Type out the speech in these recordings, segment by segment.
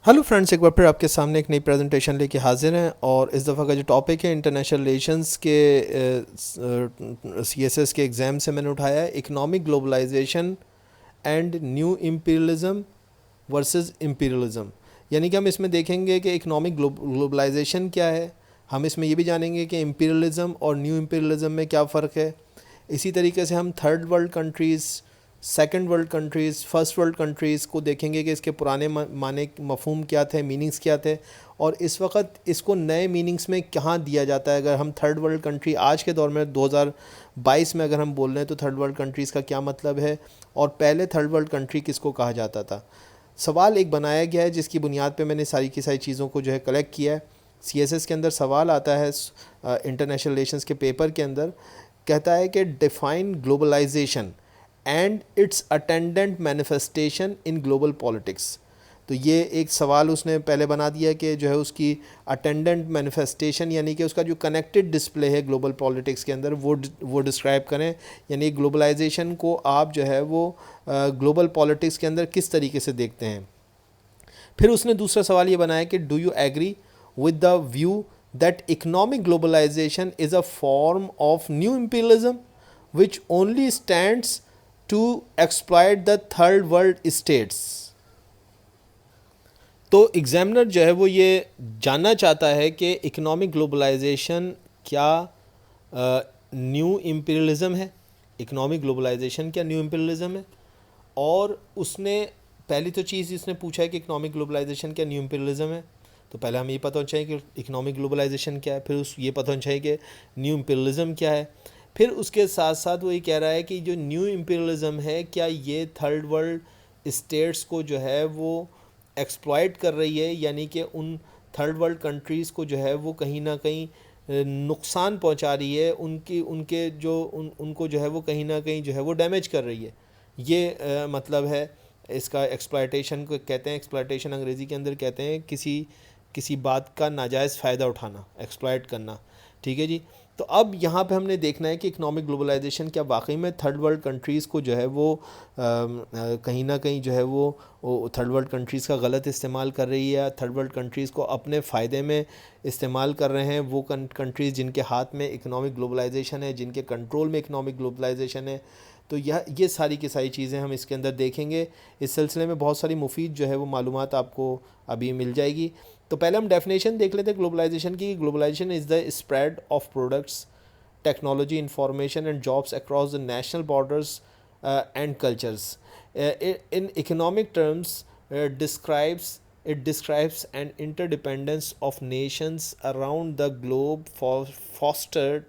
Hello friends, एक बार फिर आपके सामने एक नई प्रेजेंटेशन लेके हाजिर हैं। और इस दफ़ा का जो टॉपिक है इंटरनेशनल रिलेशंस के सीएसएस के एग्ज़ाम से मैंने उठाया है, economic globalisation and new imperialism versus imperialism. यानी कि हम इसमें देखेंगे कि इकोनॉमिक ग्लोबलाइजेशन क्या है, हम इसमें ये भी जानेंगे कि इम्पीरियलिज्म और न्यू इम्पीरियलिज्म में क्या फ़र्क है। इसी तरीके से हम third world countries, second world countries, first world countries को देखेंगे कि इसके पुराने माने मफ़हूम क्या थे, मीनिंग्स क्या थे, और इस वक्त इसको नए मीनिंग्स में कहाँ दिया जाता है। अगर हम थर्ड वर्ल्ड कंट्री आज के दौर में 2022 में अगर हम बोल रहे हैं तो थर्ड वर्ल्ड कंट्रीज़ का क्या मतलब है, और पहले थर्ड वर्ल्ड कंट्री किसको कहा जाता था। सवाल एक बनाया गया है जिसकी बुनियाद पे मैंने सारी की सारी चीज़ों को जो है कलेक्ट किया है। सीएसएस के अंदर सवाल आता है इंटरनेशनल रिलेशंस के पेपर के अंदर, कहता है कि define globalisation and its attendant manifestation in global politics. तो ये एक सवाल उसने पहले बना दिया कि जो है उसकी अटेंडेंट मैनिफेस्टेशन यानी कि उसका जो कनेक्टेड डिस्प्ले है ग्लोबल पॉलिटिक्स के अंदर वो डिस्क्राइब करें। यानी ग्लोबलाइजेशन को आप जो है वो ग्लोबल पॉलिटिक्स के अंदर किस तरीके से देखते हैं। फिर उसने दूसरा सवाल ये बनाया कि do you agree with the view that economic globalisation is a form of new imperialism which only stands to exploit the third world states. तो एग्जामिनर जो है वो ये जानना चाहता है कि इकोनॉमिक ग्लोबलाइजेशन क्या न्यू इम्पीरियलिज्म है, इकोनॉमिक ग्लोबलाइजेशन क्या न्यू इम्पीरियलिज्म है। और उसने पहली तो चीज़ इसने पूछा है कि इकोनॉमिक ग्लोबलाइजेशन क्या न्यू इम्पीरियलिज्म है। तो पहले हम ये पता होना चाहिए कि इकोनॉमिक ग्लोबलाइजेशन क्या है, फिर उस ये पता होना चाहिए कि न्यू इम्पीरियलिज्म क्या है। फिर उसके साथ साथ वो ये कह रहा है कि जो न्यू इम्पीरियलिज्म है क्या ये थर्ड वर्ल्ड स्टेट्स को जो है वो एक्सप्लॉइट कर रही है, यानी कि उन थर्ड वर्ल्ड कंट्रीज़ को जो है वो कहीं ना कहीं नुकसान पहुंचा रही है, उनकी उनके जो उनको जो है वो कहीं ना कहीं जो है वो डैमेज कर रही है। ये मतलब है इसका। एक्सप्लॉइटेशन को कहते हैं, एक्सप्लॉइटेशन अंग्रेज़ी के अंदर कहते हैं किसी किसी बात का नाजायज़ फ़ायदा उठाना, एक्सप्लॉइट करना। ठीक है जी। तो अब यहाँ पे हमने देखना है कि इकोनॉमिक ग्लोबलाइजेशन क्या वाकई में थर्ड वर्ल्ड कंट्रीज़ को जो है वो कहीं ना कहीं जो है वो थर्ड वर्ल्ड कंट्रीज़ का गलत इस्तेमाल कर रही है, या थर्ड वर्ल्ड कंट्रीज़ को अपने फ़ायदे में इस्तेमाल कर रहे हैं। वो कंट्रीज़ जिनके हाथ में इकोनॉमिक ग्लोबलाइजेशन है, जिनके कंट्रोल में इकोनॉमिक ग्लोबलाइजेशन है। तो ये सारी की सारी चीज़ें हम इसके अंदर देखेंगे। इस सिलसिले में बहुत सारी मुफीद जो है वो मालूमात आपको अभी मिल जाएगी। तो पहले हम डेफिनेशन देख लेते हैं ग्लोबलाइजेशन की। Globalisation is the spread of products, technology, information and jobs across the national borders and cultures. In economic terms describes an interdependence of nations around the globe fostered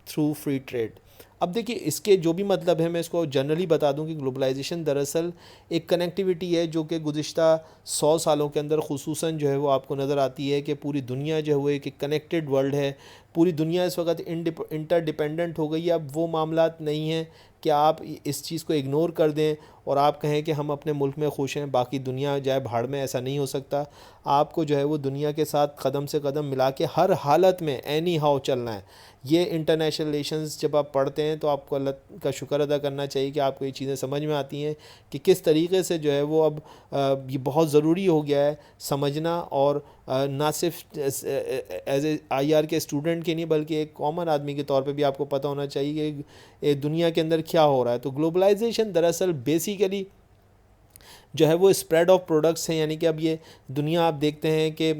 through free trade। अब देखिए इसके जो भी मतलब है मैं इसको generally बता दूं कि ग्लोबलाइजेशन दरअसल एक कनेक्टिविटी है जो कि गुज़िश्ता 100 सालों के अंदर खुसूसन जो है वो आपको नज़र आती है कि पूरी दुनिया जो है वो एक कनेक्टेड वर्ल्ड है। पूरी दुनिया इस वक्त इंटरडिपेंडेंट हो गई है। अब वो मामलात नहीं हैं कि आप इस चीज़ को इग्नोर कर दें और आप कहें कि हम अपने मुल्क में खुश हैं, बाकी दुनिया जाए भाड़ में। ऐसा नहीं हो सकता। आपको जो है वो दुनिया के साथ कदम से कदम मिला के हर हालत में एनी हाउ चलना है। ये इंटरनेशनल रिलेशंस जब आप पढ़ते हैं तो आपको अल्लाह का शुक्र अदा करना चाहिए कि आपको ये चीज़ें समझ में आती हैं कि किस तरीके से जो है वो अब ये बहुत ज़रूरी हो गया है समझना। और ना सिर्फ एज ए आईआर के स्टूडेंट के नहीं बल्कि एक कॉमन आदमी के तौर पे भी आपको पता होना चाहिए कि दुनिया के अंदर क्या हो रहा है। तो ग्लोबलाइजेशन दरअसल बेसिकली जो है वो स्प्रेड ऑफ प्रोडक्ट्स हैं। यानी कि अब ये दुनिया आप देखते हैं कि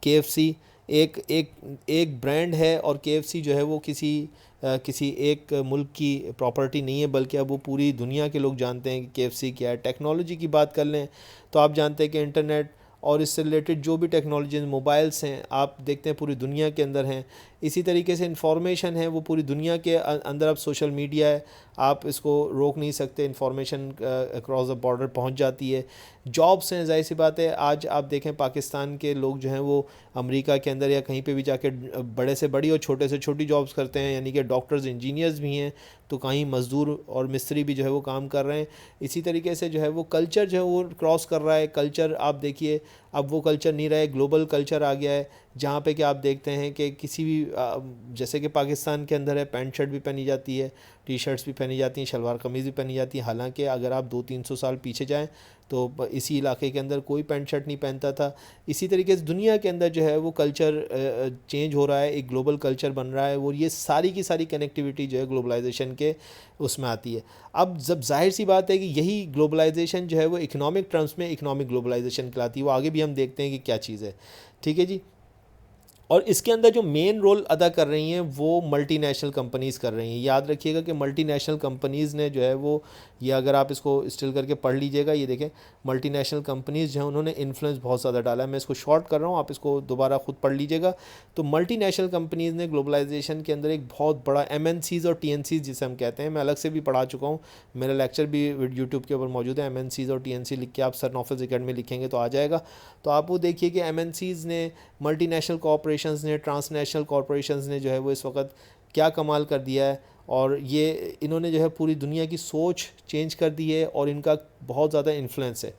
केएफसी एक एक एक ब्रांड है, और केएफसी जो है वो किसी एक मुल्क की प्रॉपर्टी नहीं है, बल्कि अब वो पूरी दुनिया के लोग जानते हैं कि केएफसी क्या है। टेक्नोलॉजी की बात कर लें तो आप जानते हैं कि इंटरनेट और इससे रिलेटेड जो भी टेक्नोलॉजीज, मोबाइल्स हैं, आप देखते हैं पूरी दुनिया के अंदर हैं। इसी तरीके से इंफॉर्मेशन है वो पूरी दुनिया के अंदर। अब सोशल मीडिया है, आप इसको रोक नहीं सकते, इंफॉर्मेशन अक्रॉस द बॉर्डर पहुंच जाती है। जॉब्स हैं, जाहिर सी बात है आज आप देखें पाकिस्तान के लोग जो हैं वो अमेरिका के अंदर या कहीं पे भी जाके बड़े से बड़ी और छोटे से छोटी जॉब्स करते हैं। यानी कि डॉक्टर्स, इंजीनियर्स भी हैं, तो कहीं मज़दूर और मिस्त्री भी जो है वो काम कर रहे हैं। इसी तरीके से जो है वो कल्चर जो है वो क्रॉस कर रहा है। कल्चर आप देखिए अब वो कल्चर नहीं रहा है, ग्लोबल कल्चर आ गया है। जहाँ पे कि आप देखते हैं कि किसी भी जैसे कि पाकिस्तान के अंदर है, पैंट शर्ट भी पहनी जाती है, टी शर्ट्स भी पहनी जाती हैं, शलवार कमीज़ भी पहनी जाती है। हालांकि अगर आप 200-300 साल पीछे जाएं तो इसी इलाके के अंदर कोई पैंट शर्ट नहीं पहनता था। इसी तरीके से दुनिया के अंदर जो है वो कल्चर चेंज हो रहा है, एक ग्लोबल कल्चर बन रहा है, और ये सारी की सारी कनेक्टिविटी जो है ग्लोबलाइजेशन के उसमें आती है। अब जब जाहिर सी बात है कि यही ग्लोबलाइजेशन जो है वो इकोनॉमिक टर्म्स में इकोनॉमिक ग्लोबलाइजेशन कहलाती है। वो आगे भी हम देखते हैं कि क्या चीज़ है, ठीक है जी। और इसके अंदर जो मेन रोल अदा कर रही हैं वो मल्टीनेशनल कंपनीज़ कर रही हैं। याद रखिएगा कि मल्टीनेशनल कंपनीज़ ने जो है वो, ये अगर आप इसको स्टिल करके पढ़ लीजिएगा, ये देखें मल्टीनेशनल कंपनीज़ जो हैं उन्होंने इन्फ्लुएंस बहुत ज़्यादा डाला है। मैं इसको शॉर्ट कर रहा हूँ, आप इसको दोबारा खुद पढ़ लीजिएगा। तो मल्टीनेशनल कंपनीज़ ने ग्लोबलाइजेशन के अंदर एक बहुत बड़ा MNCs और TNCs जिसे हम कहते हैं, मैं अलग से भी पढ़ा चुका हूँ, मेरा लेक्चर भी यूट्यूब के ऊपर मौजूद है। MNCs और TNC लिख के आप सर नौफिस अकेडमी लिखेंगे तो आ जाएगा। तो आप वो देखिए कि MNCs ने, मल्टीनेशनल कॉरपोरेशंस ने, ट्रांसनेशनल कॉरपोरेशंस ने जो है वो इस वक्त क्या कमाल कर दिया है, और ये इन्होंने जो है पूरी दुनिया की सोच चेंज कर दी है, और इनका बहुत ज़्यादा इन्फ्लुएंस है।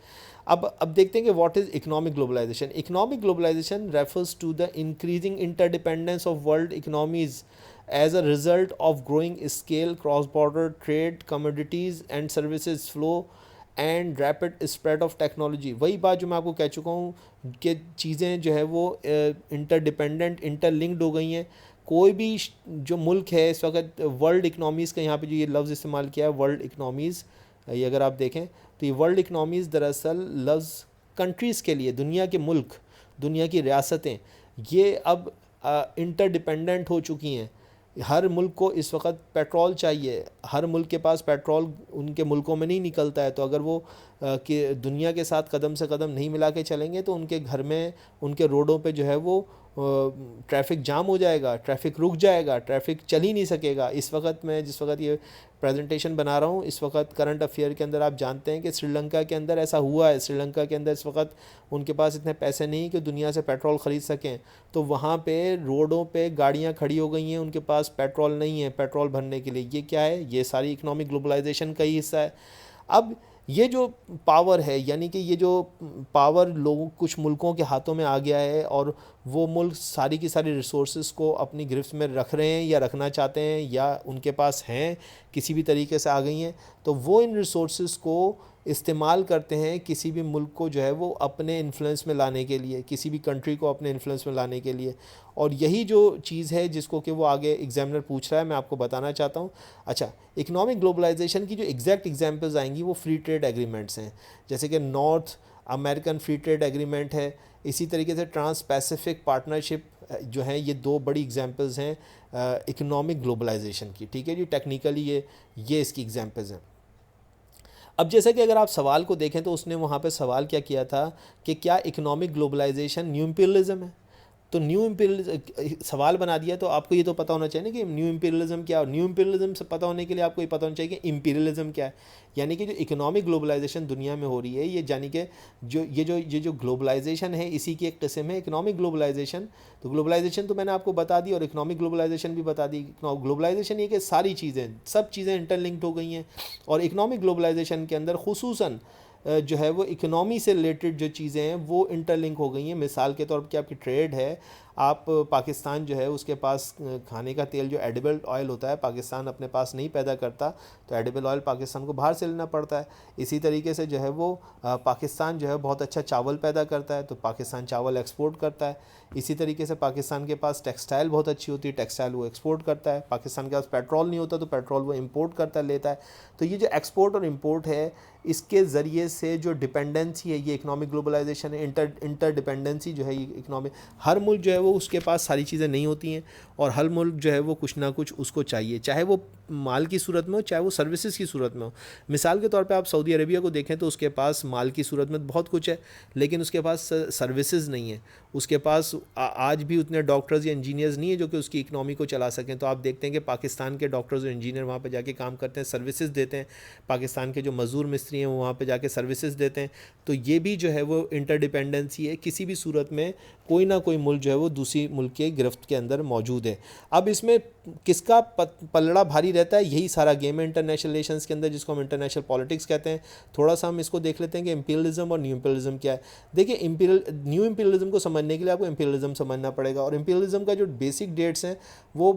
अब देखते हैं कि what is economic globalisation. Economic globalisation refers to the increasing interdependence of world economies as a result of growing scale, cross-border trade, commodities and services flow and rapid spread of technology. वही बात जो मैं आपको कह चुका हूँ कि चीज़ें जो है वो इंटरडिपेंडेंट, इंटरलिंक्ड हो गई हैं। कोई भी जो मुल्क है इस वक्त वर्ल्ड इकनॉमीज़ का, यहाँ पे जो ये लफ्ज़ इस्तेमाल किया है वर्ल्ड इकनॉमीज़, ये अगर आप देखें तो ये वर्ल्ड इकनॉमीज़ दरअसल लफ्ज़ कंट्रीज़ के लिए, दुनिया के मुल्क, दुनिया की रियासतें, ये अब इंटरडिपेंडेंट हो चुकी हैं। हर मुल्क को इस वक्त पेट्रोल चाहिए, हर मुल्क के पास पेट्रोल उनके मुल्कों में नहीं निकलता है, तो अगर वो कि दुनिया के साथ कदम से कदम नहीं मिला के चलेंगे तो उनके घर में, उनके रोडों पे जो है वो ट्रैफिक जाम हो जाएगा, ट्रैफिक रुक जाएगा, ट्रैफिक चल ही नहीं सकेगा। इस वक्त मैं जिस वक्त ये प्रेजेंटेशन बना रहा हूँ, इस वक्त करंट अफेयर के अंदर आप जानते हैं कि श्रीलंका के अंदर ऐसा हुआ है। श्रीलंका के अंदर इस वक्त उनके पास इतने पैसे नहीं कि दुनिया से पेट्रोल ख़रीद सकें, तो वहाँ पे रोडों पे गाड़ियाँ खड़ी हो गई हैं, उनके पास पेट्रोल नहीं है पेट्रोल भरने के लिए। ये क्या है? ये सारी इकोनॉमिक ग्लोबलाइजेशन का ही हिस्सा है। अब ये जो पावर है, यानी कि ये जो पावर लोगों, कुछ मुल्कों के हाथों में आ गया है, और वो मुल्क सारी की सारी रिसोर्सेज को अपनी गिरफ्त में रख रहे हैं या रखना चाहते हैं, या उनके पास हैं, किसी भी तरीके से आ गई हैं, तो वो इन रिसोर्सेज को इस्तेमाल करते हैं किसी भी मुल्क को जो है वो अपने इन्फ्लुएंस में लाने के लिए, किसी भी कंट्री को अपने इन्फ्लुएंस में लाने के लिए। और यही जो चीज़ है जिसको कि वो आगे एग्जामिनर पूछ रहा है, मैं आपको बताना चाहता हूँ। अच्छा, इकोनॉमिक ग्लोबलाइजेशन की जो एग्जैक्ट एग्जांपल्स आएंगी वो फ्री ट्रेड एग्रीमेंट्स हैं, जैसे कि north American free trade agreement है। इसी तरीके से ट्रांस पैसिफिक पार्टनरशिप जो है, ये दो बड़ी एग्जांपल्स हैं इकोनॉमिक ग्लोबलाइजेशन की, ठीक है जी। टेक्निकली ये इसकी एग्जांपल्स हैं। अब जैसा कि अगर आप सवाल को देखें तो उसने वहाँ पे सवाल क्या किया था कि क्या इकोनॉमिक ग्लोबलाइजेशन न्यू इंपीरियलिज्म है? तो न्यू इंपीरियलिज्म सवाल बना दिया, तो आपको ये तो पता होना चाहिए ना कि न्यू इंपीरियलिज्म क्या है। न्यू इंपीरियलिज्म से पता होने के लिए आपको ये पता होना चाहिए कि इंपीरियलिज्म क्या है। यानी कि जो इकोनॉमिक ग्लोबलाइजेशन दुनिया में हो रही है, ये यानी कि जो ग्लोबलाइजेशन है इसी की एक किस्म है इकोनॉमिक ग्लोबलाइजेशन। तो ग्लोबलाइजेशन तो मैंने आपको बता दी, और इकोनॉमिक ग्लोबलाइजेशन भी बता दी। ग्लोबलाइजेशन ये कि सारी चीज़ें, सब चीज़ें इंटरलिंक्ड हो गई हैं, और इकोनॉमिक ग्लोबलाइजेशन के अंदर खुसूसन जो है वो इकोनॉमी से रिलेटेड जो चीज़ें हैं वो इंटरलिंक हो गई हैं। मिसाल के तौर पर आपकी ट्रेड है, आप पाकिस्तान जो है उसके पास खाने का तेल जो एडिबल ऑयल होता है पाकिस्तान अपने पास नहीं पैदा करता, तो एडिबल ऑयल पाकिस्तान को बाहर से लेना पड़ता है। इसी तरीके से जो है वो पाकिस्तान जो है बहुत अच्छा चावल पैदा करता है, तो पाकिस्तान चावल एक्सपोर्ट करता है। इसी तरीके से पाकिस्तान के पास टेक्सटाइल बहुत अच्छी होती है, टेक्सटाइल वो एक्सपोर्ट करता है। पाकिस्तान के पास पेट्रोल नहीं होता, तो पेट्रोल वो इंपोर्ट करता लेता है। तो ये जो एक्सपोर्ट और इंपोर्ट है, इसके ज़रिए से जो डिपेंडेंसी है ये इकोनॉमिक ग्लोबलाइजेशन है। इंटरडिपेंडेंसी जो है ये इकोनॉमिक, हर मुल्क जो है वो उसके पास सारी चीज़ें नहीं होती हैं, और हर मुल्क जो है वो कुछ ना कुछ उसको चाहिए, चाहे वो माल की सूरत में हो, चाहे वो सर्विसेज की सूरत में हो। मिसाल के तौर पे आप सऊदी अरबिया को देखें तो उसके पास माल की सूरत में बहुत कुछ है, लेकिन उसके पास सर्विसेज नहीं है। उसके पास आज भी उतने डॉक्टर्स या इंजीनियर्स नहीं है जो कि उसकी इकनॉमी को चला सकें। तो आप देखते हैं कि पाकिस्तान के डॉक्टर्स और इंजीनियर वहाँ पर जाके काम करते हैं, सर्विसेज देते हैं। पाकिस्तान के जो मज़दूर मिस्त्री हैं वो वहाँ पर जाके सर्विसेज देते हैं। तो ये भी जो है वो इंटरडिपेंडेंसी है, किसी भी सूरत में कोई ना कोई मुल्क जो है वो दूसरी मुल्क के गिरफ्त के अंदर मौजूद है। अब इसमें किसका पलड़ा भारी रहता है, यही सारा गेम है इंटरनेशनल रिलेशंस के अंदर, जिसको हम इंटरनेशनल पॉलिटिक्स कहते हैं। थोड़ा सा हम इसको देख लेते हैं कि इंपीरियलिज्म और न्यू इंपीरियलिज्म क्या है। देखिए न्यू इंपीरियलिज्म को समझने के लिए आपको इंपीरियलिज्म समझना पड़ेगा, और इंपीरियलिज्म का जो बेसिक डेट्स हैं वो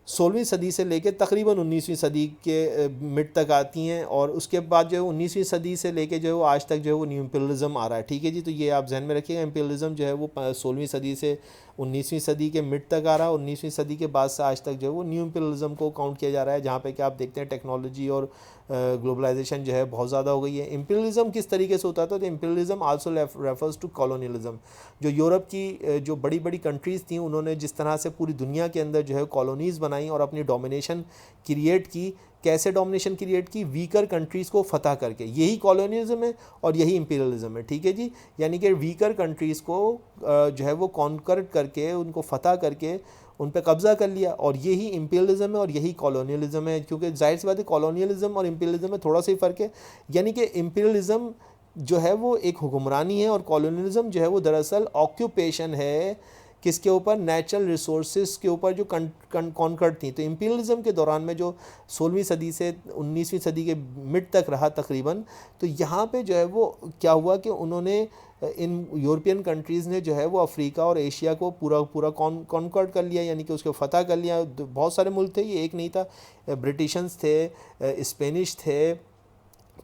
16वीं सदी से लेकर तकरीबन 19वीं सदी के मिड तक आती हैं, और उसके बाद जो है 19वीं सदी से लेकर जो है वो आज तक जो है वो न्यू इंपीरियलिज्म आ रहा है। ठीक है जी, तो ये आप जहन में रखिएगा, इंपीरियलिज्म जो है वो 16वीं सदी से 19वीं सदी के मिड तक आ रहा है, 19वीं सदी के बाद से आज तक जो है वो न्यू इंपीरियलिज्म को काउंट किया जा रहा है, जहाँ पे कि आप देखते हैं टेक्नोलॉजी और ग्लोबलाइजेशन जो है बहुत ज़्यादा हो गई है। इंपीरियलिज्म किस तरीके से होता था, तो imperialism also refers to colonialism. जो यूरोप की जो बड़ी बड़ी कंट्रीज़ थी, उन्होंने जिस तरह से पूरी दुनिया के अंदर जो है कॉलोनीज़ बनाई और अपनी डोमिनेशन क्रिएट की। कैसे डोमिनेशन क्रिएट की, वीकर कंट्रीज़ को फतह करके, यही कॉलोनियलिज्म है और यही इंपीरियलिज्म है। ठीक है जी, यानी कि वीकर कंट्रीज़ को जो है वो कॉन्कर करके, उनको फतह करके उन पर कब्ज़ा कर लिया, और यही इंपीरियलिज्म है और यही कॉलोनियलिज्म है। क्योंकि जाहिर सी बात है कॉलोनियलिज्म और इंपीरियलिज्म में थोड़ा सा ही फ़र्क है, यानी कि इंपीरियलिज्म जो है वो एक हुक्मरानी है, और कॉलोनियलिज्म जो है वो दरअसल ऑक्यूपेशन है, किसके ऊपर, नेचुरल रिसोर्सेज के ऊपर जो कॉन्कर्ड थी। तो इंपीरियलिज्म के दौरान में जो 16वीं सदी से 19वीं सदी के मिड तक रहा तकरीबन, तो यहाँ पे जो है वो क्या हुआ कि उन्होंने इन यूरोपियन कंट्रीज़ ने जो है वो अफ्रीका और एशिया को पूरा पूरा कॉन्कर्ड कर लिया, यानी कि उसको फ़तह कर लिया। बहुत सारे मुल्क थे, ये एक नहीं था, ब्रिटिशंस थे, स्पेनिश थे,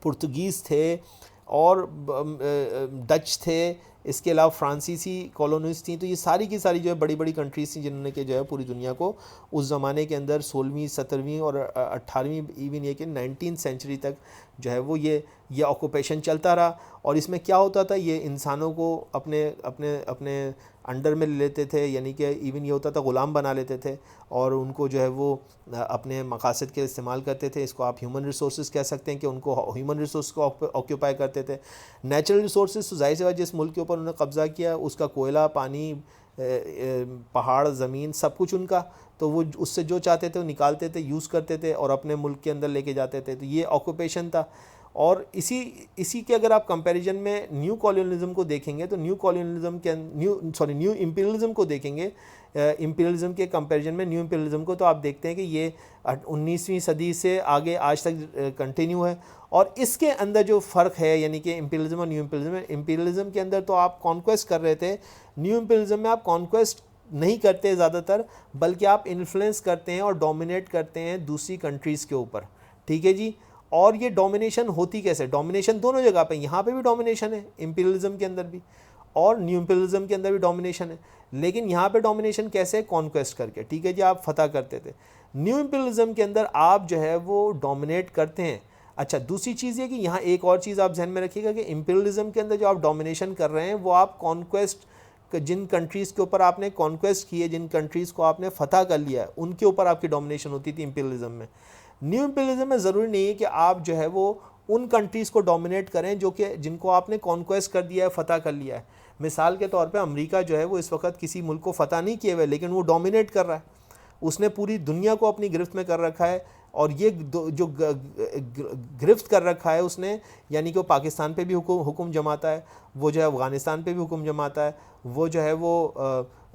पुर्तगीज़ थे, और डच थे, इसके अलावा फ्रांसीसी कॉलोनीज थी। तो ये सारी की सारी जो है बड़ी बड़ी कंट्रीज़ थी, जिन्होंने कि जो है पूरी दुनिया को उस ज़माने के अंदर 16वीं 17वीं और 18वीं, इवन ये कि 19th सेंचुरी तक जो है वो ये ऑक्यूपेशन चलता रहा। और इसमें क्या होता था, ये इंसानों को अपने अपने अपने अंडर में ले लेते थे, यानी कि इवन ये होता था ग़ुलाम बना लेते थे, और उनको जो है वो अपने मकासद के इस्तेमाल करते थे। इसको आप ह्यूमन रिसोर्सेज कह सकते हैं कि उनको ह्यूमन रिसोर्स को ऑक्यूपाई करते थे। नेचुरल रिसोर्सेज तो जाहिर सी बात, जिस मुल्क के ऊपर उन्होंने कब्ज़ा किया, उसका कोयला, पानी, पहाड़, ज़मीन, सब कुछ उनका, तो वो उससे जो चाहते थे वो निकालते थे, यूज़ करते थे और अपने मुल्क के अंदर लेके जाते थे। तो ये ऑक्यूपेशन था। और इसी के अगर आप कंपैरिजन में न्यू कॉलोनियलिज्म को देखेंगे, तो न्यू इंपीरियलिज्म को देखेंगे, इंपीरियलिज्म के कंपैरिजन में न्यू इंपीरियलिज्म को, तो आप देखते हैं कि ये 19वीं सदी से आगे आज तक कंटिन्यू है। और इसके अंदर जो फ़र्क है, यानी कि इंपीरियलिज्म और न्यू इंपीरियलिज्म, इंपीरियलिज्म के अंदर तो आप कॉन्क्वेस्ट कर रहे थे, न्यू इंपीरियलिज्म में आप कॉन्क्वेस्ट नहीं करते ज़्यादातर, बल्कि आप इन्फ्लुएंस करते हैं और डोमिनेट करते हैं दूसरी कंट्रीज़ के ऊपर। ठीक है जी, और ये डोमिनेशन होती कैसे, डोमिनेशन दोनों जगह पे, यहाँ पे भी डोमिनेशन है इंपीरियलिज्म के अंदर भी, और न्यू इंपीरियलिज्म के अंदर भी डोमिनेशन है। लेकिन यहाँ पे डोमिनेशन कैसे, कॉन्क्वेस्ट करके। ठीक है जी, आप फतह करते थे। न्यू इंपीरियलिज्म के अंदर आप जो है वो डोमिनेट करते हैं। अच्छा, दूसरी चीज़ ये कि यहाँ एक और चीज़ आप ध्यान में रखिएगा कि इंपीरियलिज्म के अंदर जो आप डोमिनेशन कर रहे हैं, वो आप कॉन्क्वेस्ट, जिन कंट्रीज़ के ऊपर आपने कॉन्क्वेस्ट की है, जिन कंट्रीज़ को आपने फतह कर लिया है, उनके ऊपर आपकी डोमिनेशन होती थी इंपीरियलिज्म में। न्यू इंपीरियलिज्म में ज़रूरी नहीं है कि आप जो है वो उन कंट्रीज़ को डोमिनेट करें जो कि जिनको आपने कॉन्क्वेस्ट कर दिया है, फ़तह कर लिया है। मिसाल के तौर पे अमेरिका जो है वो इस वक्त किसी मुल्क को फ़तह नहीं किए हुए, लेकिन वो डोमिनेट कर रहा है, उसने पूरी दुनिया को अपनी गिरफ्त में कर रखा है। और ये जो गिरफ्त कर रखा है उसने, यानी कि वो पाकिस्तान पे भी हुक्म जमाता है, वो जो है अफ़गानिस्तान पे भी हुक्म जमाता है, वो जो है वो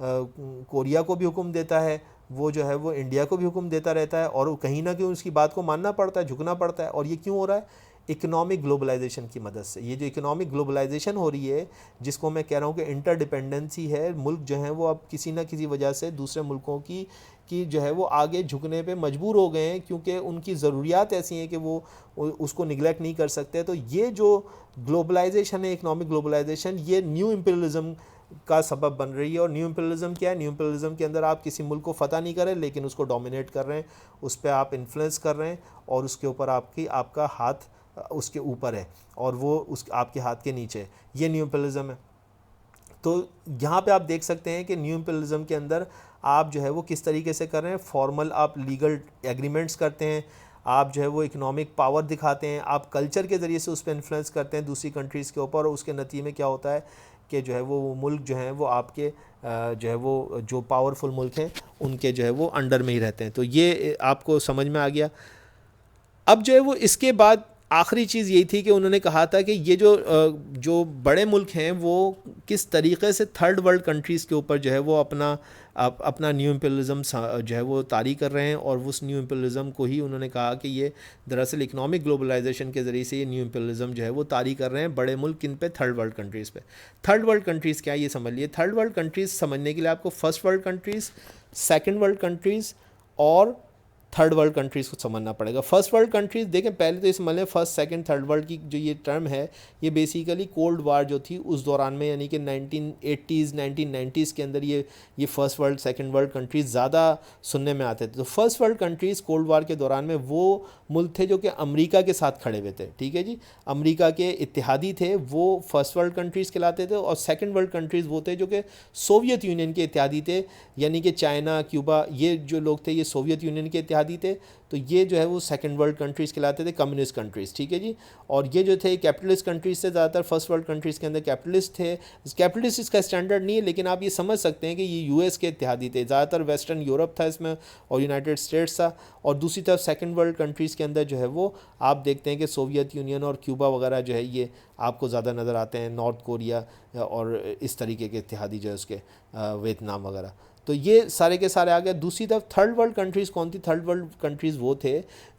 कोरिया को भी हुक्म देता है, वो जो है वो इंडिया को भी हुक्म देता रहता है, और कहीं ना कहीं उसकी बात को मानना पड़ता है, झुकना पड़ता है। और ये क्यों हो रहा है, इकोनॉमिक ग्लोबलाइजेशन की मदद से। ये जो इकोनॉमिक ग्लोबलाइजेशन हो रही है, जिसको मैं कह रहा हूँ कि इंटरडिपेंडेंसी है, मुल्क जो हैं वो अब किसी ना किसी वजह से दूसरे मुल्कों की जो है वो आगे झुकने पे मजबूर हो गए हैं, क्योंकि उनकी ज़रूरियात ऐसी हैं कि वो उसको निगलेक्ट नहीं कर सकते। तो ये जो ग्लोबलाइजेशन है, इकोनॉमिक ग्लोबलाइजेशन, ये न्यू इंपीरियलिज्म का सबब बन रही है। और न्यू इंपीरियलिज्म क्या है, न्यू इंपीरियलिज्म के अंदर आप किसी मुल्क को फ़तह नहीं कर रहे, लेकिन उसको डोमिनेट कर रहे हैं, उस पर आप इन्फ्लुएंस कर रहे हैं, और उसके ऊपर आपका हाथ उसके ऊपर है, और वो आपके हाथ के नीचे है। ये न्यू इंपीरियलिज्म है। तो यहाँ पे आप देख सकते हैं कि न्यू इंपीरियलिज्म के अंदर आप जो है वो किस तरीके से कर रहे हैं, फॉर्मल आप लीगल एग्रीमेंट्स करते हैं, आप जो है वो इकोनॉमिक पावर दिखाते हैं, आप कल्चर के ज़रिए से उस पर इन्फ्लुएंस करते हैं दूसरी कंट्रीज़ के ऊपर, और उसके नतीजे में क्या होता है कि जो है वो मुल्क जो हैं वो आपके जो है वो जो पावरफुल मुल्क हैं उनके जो है वो अंडर में ही रहते हैं। तो ये आपको समझ में आ गया। अब जो है वो इसके बाद आखिरी चीज़ यही थी कि उन्होंने कहा था कि ये जो बड़े मुल्क हैं वो किस तरीके से थर्ड वर्ल्ड कंट्रीज़ के ऊपर जो है वो अपना न्यू इम्पीरियलिज़म जो है वो तारी कर रहे हैं, और उस न्यू इम्पीरियलिज़म को ही उन्होंने कहा कि ये दरअसल इकोनॉमिक ग्लोबलाइजेशन के ज़रिए से ये न्यू इम्पीरियलिज़म जो है वो तारी कर रहे हैं बड़े मुल्क किन पे, थर्ड वर्ल्ड कंट्रीज़ पे। थर्ड वर्ल्ड कंट्रीज़ क्या है ये समझ लिए। थर्ड वर्ल्ड कंट्रीज़ समझने के लिए आपको first world countries, second world countries और थर्ड वर्ल्ड कंट्रीज़ को समझना पड़ेगा। फर्स्ट वर्ल्ड कंट्रीज़ देखें, पहले तो ये समझ लें फर्स्ट सेकंड थर्ड वर्ल्ड की जो ये टर्म है ये बेसिकली कोल्ड वार जो थी उस दौरान में, यानी कि 1980s 1990s के अंदर ये first world second world countries ज़्यादा सुनने में आते थे। तो first world countries cold war के दौरान में वो मुल्क थे जो कि अमेरिका के साथ खड़े हुए थे, ठीक है जी, अमेरिका के इत्तेहादी थे, वो फर्स्ट वर्ल्ड कंट्रीज़ कहलाते थे। और सेकंड वर्ल्ड कंट्रीज़ वो थे जो कि सोवियत यूनियन के इत्तेहादी थे, यानी कि चाइना, क्यूबा, ये जो लोग थे ये सोवियत यूनियन के इत्तेहादी थे। तो ये जो है वो सेकंड वर्ल्ड कंट्रीज़ कहलाते थे, कम्युनिस्ट कंट्रीज़, ठीक है जी। और ये जो थे कैपिटलिस्ट कंट्रीज़ थे, ज़्यादातर फर्स्ट वर्ल्ड कंट्रीज़ के अंदर कैपिटलिस्ट थे। कैपिटलिस्ट इसका स्टैंडर्ड नहीं है, लेकिन आप ये समझ सकते हैं कि ये यूएस के इत्तेहादी थे, ज़्यादातर वेस्टर्न यूरोप था इसमें और यूनाइटेड स्टेट्स था। और दूसरी तरफ सेकंड वर्ल्ड कंट्रीज़ के अंदर जो है वो आप देखते हैं कि सोवियत यूनियन और क्यूबा वगैरह जो है ये आपको ज़्यादा नज़र आते हैं, नॉर्थ कोरिया और इस तरीके के इत्तेहादी जो है उसके, वियतनाम वगैरह। तो ये सारे के सारे आ गए। दूसरी तरफ थर्ड वर्ल्ड कंट्रीज़ कौन थी? थर्ड वर्ल्ड कंट्रीज़ वो थे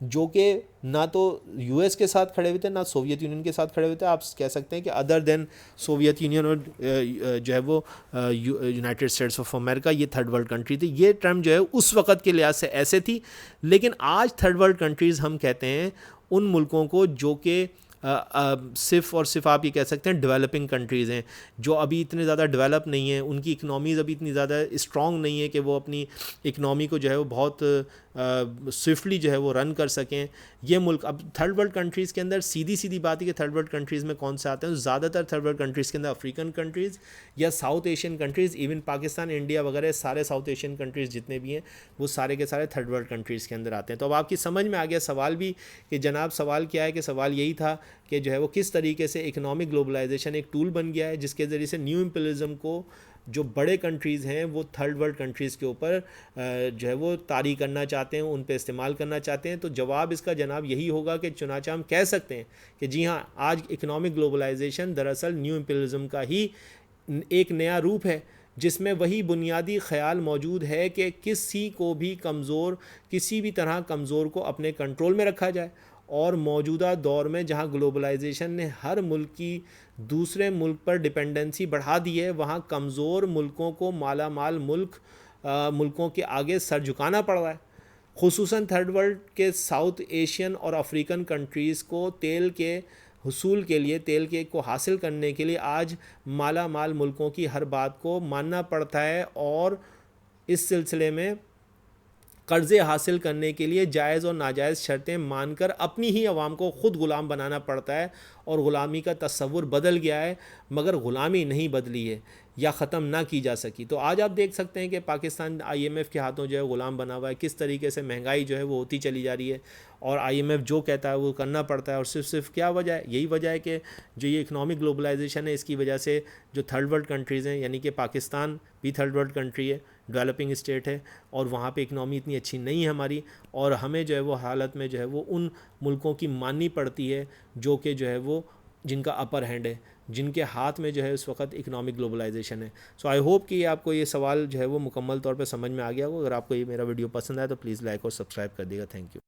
जो कि ना तो यूएस के साथ खड़े हुए थे ना सोवियत यूनियन के साथ खड़े हुए थे। आप कह सकते हैं कि अदर देन सोवियत यूनियन और जो है वो यूनाइटेड स्टेट्स ऑफ अमेरिका, ये थर्ड वर्ल्ड कंट्री थी। ये टर्म जो है उस वक़्त के लिहाज से ऐसे थी, लेकिन आज थर्ड वर्ल्ड कंट्रीज़ हम कहते हैं उन मुल्कों को जो कि सिर्फ़ और सिर्फ आप ये कह सकते हैं डेवलपिंग कंट्रीज़ हैं, जो अभी इतने ज़्यादा डेवलप नहीं हैं, उनकी इकनॉमीज़ अभी इतनी ज़्यादा स्ट्रॉन्ग नहीं है कि वो अपनी इकनॉमी को जो है वो बहुत स्विफ्टली जो है वो रन कर सकें। ये मुल्क अब थर्ड वर्ल्ड कंट्रीज़ के अंदर सीधी सीधी बात है कि थर्ड वर्ल्ड कंट्रीज़ में कौन से आते हैं, ज़्यादातर थर्ड वर्ल्ड कंट्रीज़ के अंदर अफ्रीकन कंट्रीज़ या south Asian countries, even Pakistan, India वगैरह सारे साउथ एशियन कंट्रीज़ जितने भी हैं वो सारे के सारे थर्ड वर्ल्ड कंट्रीज़ के अंदर आते हैं। तो अब आपकी समझ में आ गया सवाल भी कि जनाब सवाल क्या है, कि सवाल यही था कि जो है वो किस तरीके से इकोनॉमिक ग्लोबलाइजेशन एक टूल बन गया है जिसके ज़रिए से न्यू इम्पीरियलिज्म को जो बड़े कंट्रीज़ हैं वो थर्ड वर्ल्ड कंट्रीज़ के ऊपर जो है वो तारी करना चाहते हैं, उन पे इस्तेमाल करना चाहते हैं। तो जवाब इसका जनाब यही होगा कि चुनांचे हम कह सकते हैं कि जी हाँ, आज इकोनॉमिक ग्लोबलाइजेशन दरअसल न्यू इम्पीरियलिज्म का ही एक नया रूप है, जिसमें वही बुनियादी ख्याल मौजूद है कि किसी को भी कमज़ोर, किसी भी तरह कमज़ोर को अपने कंट्रोल में रखा जाए। और मौजूदा दौर में जहां ग्लोबलाइजेशन ने हर मुल्क की दूसरे मुल्क पर डिपेंडेंसी बढ़ा दी है, वहां कमज़ोर मुल्कों को माला माल मुल्कों के आगे सर झुकाना पड़ रहा है। खुसूसन थर्ड वर्ल्ड के साउथ एशियन और अफ्रीकन कंट्रीज़ को तेल के हुसूल के लिए, तेल के को हासिल करने के लिए आज माला माल मुल्कों की हर बात को मानना पड़ता है, और इस सिलसिले में कर्ज़े हासिल करने के लिए जायज़ और नाजायज़ शर्तें मानकर अपनी ही आवाम को ख़ुद ग़ुलाम बनाना पड़ता है। और ग़ुलामी का तस्वुर बदल गया है, मगर ग़ुलामी नहीं बदली है या ख़त्म ना की जा सकी। तो आज आप देख सकते हैं कि पाकिस्तान IMF के हाथों जो है ग़ुलाम बना हुआ है, किस तरीके से महंगाई जो है वो होती चली जा रही है, और IMF जो कहता है वो करना पड़ता है। और सिर्फ क्या वजह है? यही वजह है कि जो ये इकनॉमिक ग्लोबलाइजेशन है, इसकी वजह से जो थर्ड वर्ल्ड कंट्रीज़ हैं, यानी कि पाकिस्तान भी थर्ड वर्ल्ड कंट्री है, डेवलपिंग स्टेट है, और वहाँ पे इकनॉमी इतनी अच्छी नहीं है हमारी, और हमें जो है वो हालत में जो है वो उन मुल्कों की माननी पड़ती है जो कि जो है वो जिनका अपर हैंड है, जिनके हाथ में जो है उस वक्त इकनॉमिक ग्लोबलाइजेशन है। सो आई होप कि आपको ये सवाल जो है वो मुकम्मल तौर पे समझ में आ गया हो। अगर आपको ये मेरा वीडियो पसंद आए तो प्लीज़ लाइक और सब्सक्राइब कर दिएगा। Thank you.